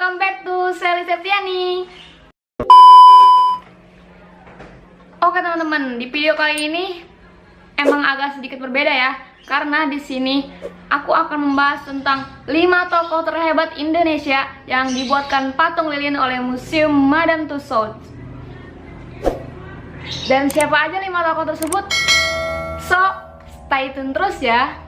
welcome back to Sally Septiani. Oke teman-teman, di video kali ini emang agak sedikit berbeda ya, karena di sini aku akan membahas tentang 5 tokoh terhebat Indonesia yang dibuatkan patung lilin oleh Museum Madame Tussauds. Dan siapa aja 5 tokoh tersebut? So, stay tune terus ya.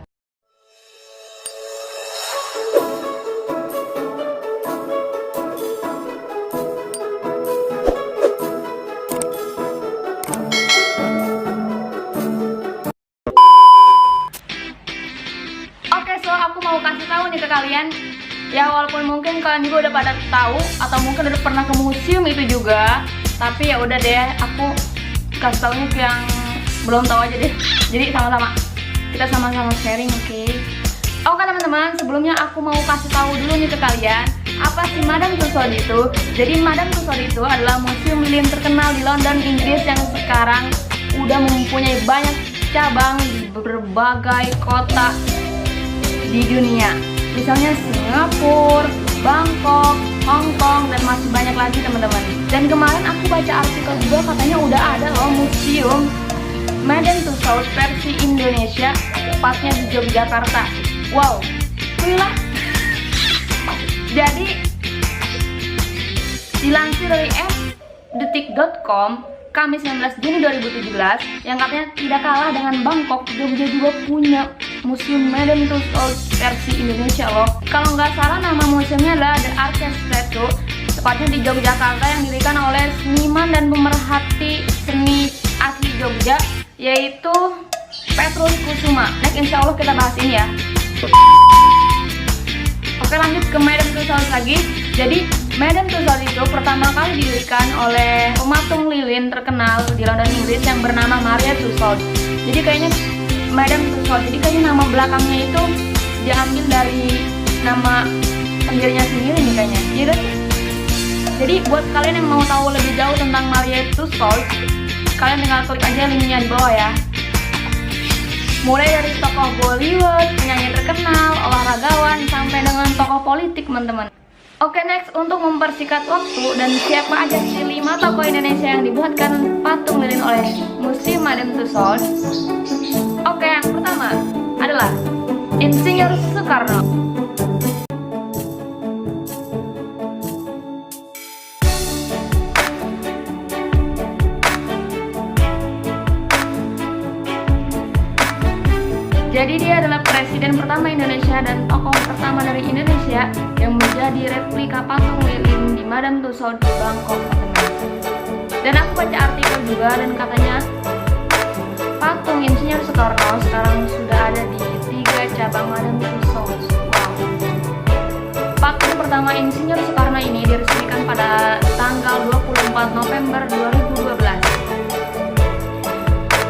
Aku mau kasih tahu nih ke kalian ya, walaupun mungkin kalian juga udah pada tahu atau mungkin udah pernah ke museum itu juga, tapi ya udah deh, aku kasih taunya ke yang belum tahu aja deh. Jadi kita sama-sama sharing, oke? Oke teman-teman, sebelumnya aku mau kasih tahu dulu nih ke kalian apa sih Madame Tussauds itu. Jadi Madame Tussauds itu adalah museum lilin terkenal di London, Inggris yang sekarang udah mempunyai banyak cabang di berbagai kota di dunia, misalnya Singapura, Bangkok, Hong Kong, dan masih banyak lagi teman-teman. Dan kemarin aku baca artikel juga, katanya udah ada loh museum Madame Tussauds versi Indonesia, tepatnya di Yogyakarta. Wow, gila. Jadi dilansir dari fdetik.com Kamis 19 Juni 2017, yang katanya tidak kalah dengan Bangkok, Jogja juga punya Museum Madame Tussauds versi Indonesia loh. Kalau nggak salah nama museumnya adalah The Archestretto, tepatnya di Yogyakarta, yang didirikan oleh seniman dan pemerhati seni asli Jogja, yaitu Petrus Kusuma. Next, insya Allah kita bahas ini ya. Oke, lanjut ke Madame Tussauds lagi. Jadi Madame Tussauds itu pertama kali didirikan oleh pematung lilin terkenal di London, Inggris yang bernama Maria Tussauds. Jadi kayaknya Madame Tussauds, jadi kayaknya nama belakangnya itu diambil dari nama pendirinya sendiri nih kayaknya. Iya. Jadi buat kalian yang mau tahu lebih jauh tentang Maria Tussauds, kalian tinggal klik aja linknya di bawah ya. Mulai dari tokoh Bollywood, penyanyi terkenal, olahragawan, sampai dengan tokoh politik teman-teman. Oke, next, untuk mempersingkat waktu dan siapa aja sih 5 tokoh Indonesia yang dibuatkan patung lilin oleh Museum Madame Tussauds. Oke, yang pertama adalah Insinyur Soekarno. Jadi dia adalah presiden pertama Indonesia dan tokoh pertama dari Indonesia yang menjadi replika patung lilin di Madame Tussauds di Bangkok, teman-teman. Dan aku baca artikel juga, dan katanya patung Insinyur Soekarno sekarang sudah ada di 3 cabang Madame Tussauds. Wow. Patung pertama Insinyur Soekarno ini diresmikan pada tanggal 24 November 2012.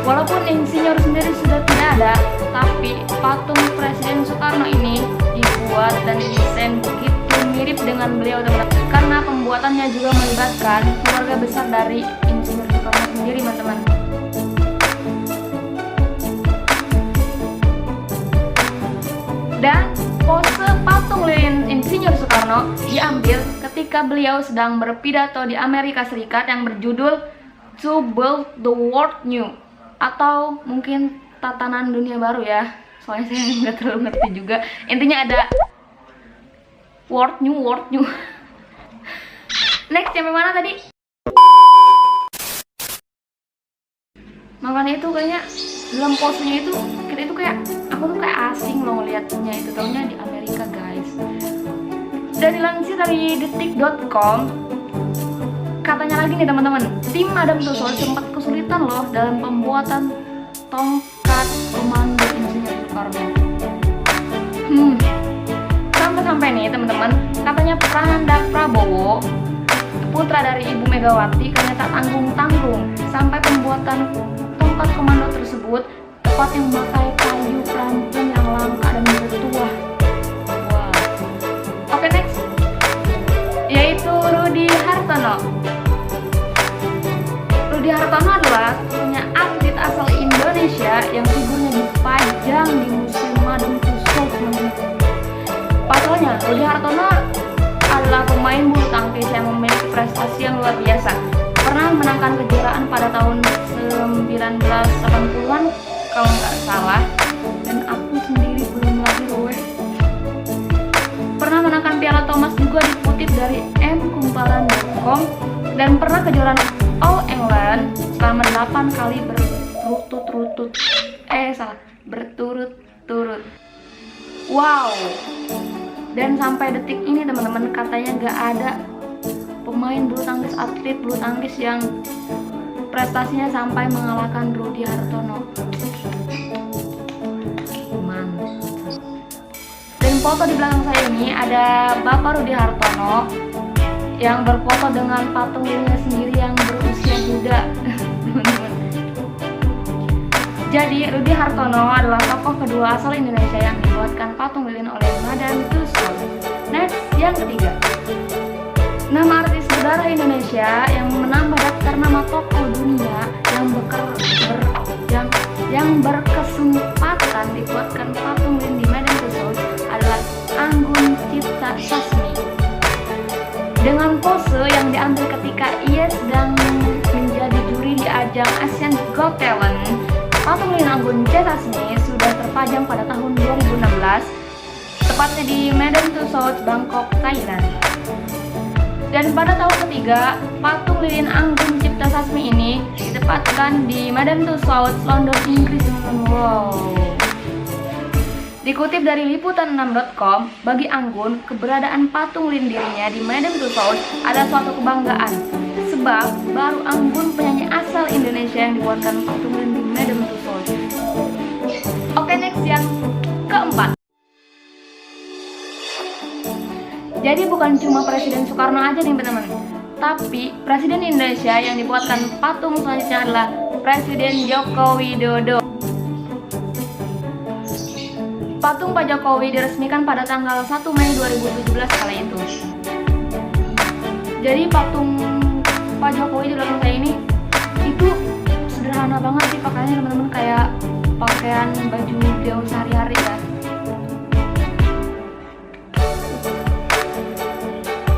Walaupun Insinyur sendiri sudah tidak ada, tapi patung Presiden Soekarno ini dibuat dan didesain begitu mirip dengan beliau, teman-teman, karena pembuatannya juga melibatkan keluarga besar dari Insinyur Soekarno sendiri, teman-teman. Dan pose patung lilin Insinyur Soekarno diambil ketika beliau sedang berpidato di Amerika Serikat yang berjudul To Build the World New, atau mungkin tatanan dunia baru ya, soalnya saya nggak terlalu ngerti juga. Intinya ada world new. Next, sampai mana tadi? Makanya itu kayaknya dalam posenya itu kita itu kayak, aku tuh kayak asing loh ngeliatnya, itu taunya di Amerika guys. Dan dilansir dari detik.com, katanya lagi nih teman-teman, tim Madame Tussauds sempat kesulitan loh dalam pembuatan tongkat komando Insinyur Soekarno. Sampai nih teman-teman, katanya Prananda Prabowo, putra dari Ibu Megawati, katanya tak tanggung-tanggung sampai pembuatan tongkat komando tersebut tepat yang memakai kayu peramping yang langka dan bertuah. Wow. Oke, next, yaitu Rudy Hartono. Rudy Hartono adalah punya atlet asal Indonesia yang figurnya dipajang di Museum Madame Tussauds. Pasalnya, Rudy Hartono adalah pemain bulu tangkis yang memiliki prestasi yang luar biasa. Pernah menangkan kejuaraan pada tahun 1980-an kalau nggak salah, dan aku sendiri belum lagi loh. Pernah menangkan Piala Thomas juga dikutip dari mkumparan.com, dan pernah kejuaraan All England selama 8 kali berturut-turut. Wow. Dan sampai detik ini teman-teman, katanya gak ada pemain bulu tangkis, atlet bulu tangkis yang prestasinya sampai mengalahkan Rudy Hartono. Mantap. Dan foto di belakang saya ini ada Bapak Rudy Hartono yang berfoto dengan patung dirinya sendiri yang berusia muda. Jadi Rudy Hartono adalah tokoh kedua asal Indonesia yang dibuatkan patung lilin oleh Madame Tussauds. Next, yang ketiga, nama artis berdarah Indonesia yang menambah daftar nama tokoh dunia yang berkesempatan dibuatkan patung lilin di Madame Tussauds adalah Anggun Cipta Sasmi. Dengan pose yang diambil ketika ia sedang menjadi juri di ajang Asian Got Talent, patung lilin Anggun Cipta Sasmi sudah terpajang pada tahun 2016, tepatnya di Madame Tussauds, Bangkok, Thailand. Dan pada tahun ketiga, patung lilin Anggun Cipta Sasmi ini ditempatkan di Madame Tussauds, London, Inggris. Wow. Dikutip dari liputan6.com, bagi Anggun, keberadaan patung lilin dirinya di Madame Tussauds adalah suatu kebanggaan, sebab baru Anggun, penyanyi asal Indonesia, yang dibuatkan patung lilin di Madame Tussauds. Oke, next, yang keempat. Jadi bukan cuma Presiden Soekarno aja nih teman-teman, tapi Presiden Indonesia yang dibuatkan patung selanjutnya adalah Presiden Joko Widodo. Patung Pak Jokowi diresmikan pada tanggal 1 Mei 2017 kala itu. Jadi patung Pak Jokowi di belakang saya ini itu sederhana banget sih pakaiannya teman-teman, kayak pakaian baju gaun sehari-hari ya.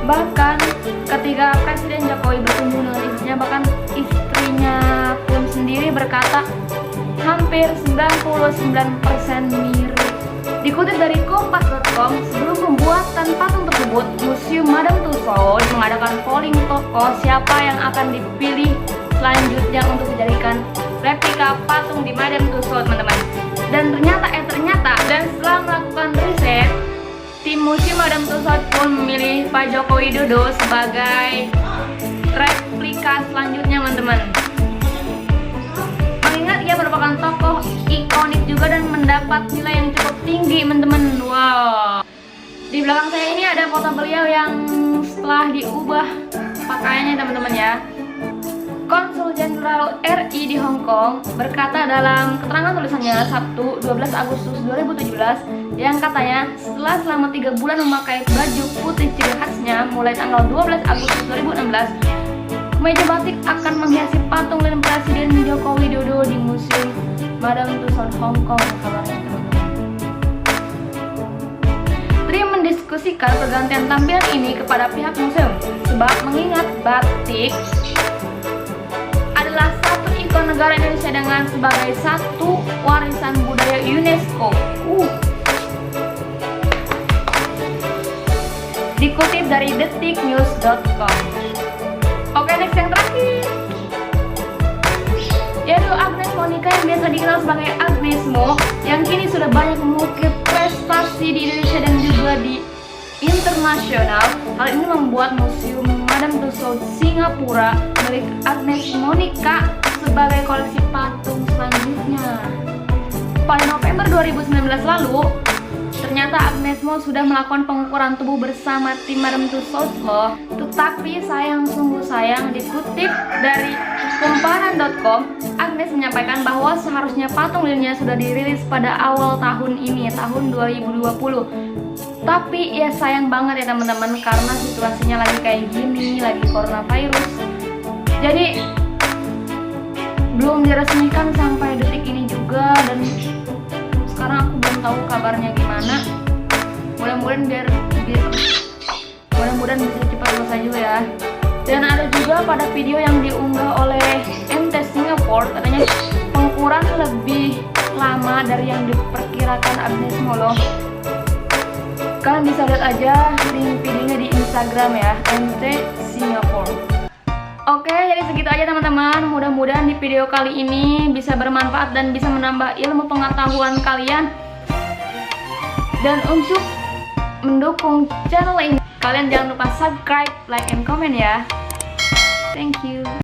Bahkan ketika Presiden Jokowi berkunjung dengan istrinya, bahkan istrinya pun sendiri berkata hampir 99% mirip. Dikutip dari kompas.com, sebelum pembuatan patung tersebut, Museum Madame Tussauds mengadakan polling tokoh siapa yang akan dipilih selanjutnya untuk dijadikan replika patung di Madame Tussauds, teman-teman. Dan ternyata setelah melakukan riset, tim Museum Madame Tussauds pun memilih Pak Joko Widodo sebagai replika selanjutnya, teman-teman. Mengingat ia merupakan tokoh ikonik juga dan mendapat nilai yang cukup tinggi, teman-teman. Wow. Di belakang saya ini ada foto beliau yang setelah diubah pakaiannya, teman-teman ya. Konsul Jenderal RI di Hong Kong berkata dalam keterangan tulisannya Sabtu 12 Agustus 2017 yang katanya setelah selama 3 bulan memakai baju putih ciri khasnya mulai tanggal 12 Agustus 2016, kemeja batik akan menghiasi patung lilin Presiden Joko Widodo di Museum Madame Tussauds Hong Kong, kabarnya teman-teman. Tri mendiskusikan pergantian tampilan ini kepada pihak museum sebab mengingat batik adalah satu ikon negara Indonesia dengan sebagai satu warisan budaya UNESCO. Dikutip dari detiknews.com. Oke, next, yang terakhir, yaitu Agnes Monica yang biasa dikenal sebagai Agnes Mo, yang kini sudah banyak mengukir prestasi di Indonesia dan juga di internasional. Hal ini membuat Museum Madame Tussauds Singapura milik Agnes Monica sebagai koleksi patung selanjutnya. Pada November 2019 lalu, ternyata Agnes Mo sudah melakukan pengukuran tubuh bersama tim Madame Tussauds loh. Tetapi sungguh sayang, dikutip dari kumparan.com, Agnes menyampaikan bahwa seharusnya patung lilinnya sudah dirilis pada awal tahun ini, tahun 2020. Tapi ya sayang banget ya teman-teman, karena situasinya lagi kayak gini, lagi coronavirus. Jadi belum diresmikan sampai detik ini juga, dan sekarang aku belum tahu kabarnya gimana. Mudah-mudahan mudah-mudahan bisa cepat selesai juga ya. Dan ada juga pada video yang diunggah oleh MT Singapore, katanya pengukuran lebih lama dari yang diperkirakan Agnes Mo loh. Kalian bisa lihat aja link videonya di Instagram ya, MT Singapore. Oke, jadi segitu aja teman-teman. Mudah-mudahan di video kali ini bisa bermanfaat dan bisa menambah ilmu pengetahuan kalian. Dan untuk mendukung channel ini, kalian jangan lupa subscribe, like, and comment ya. Thank you.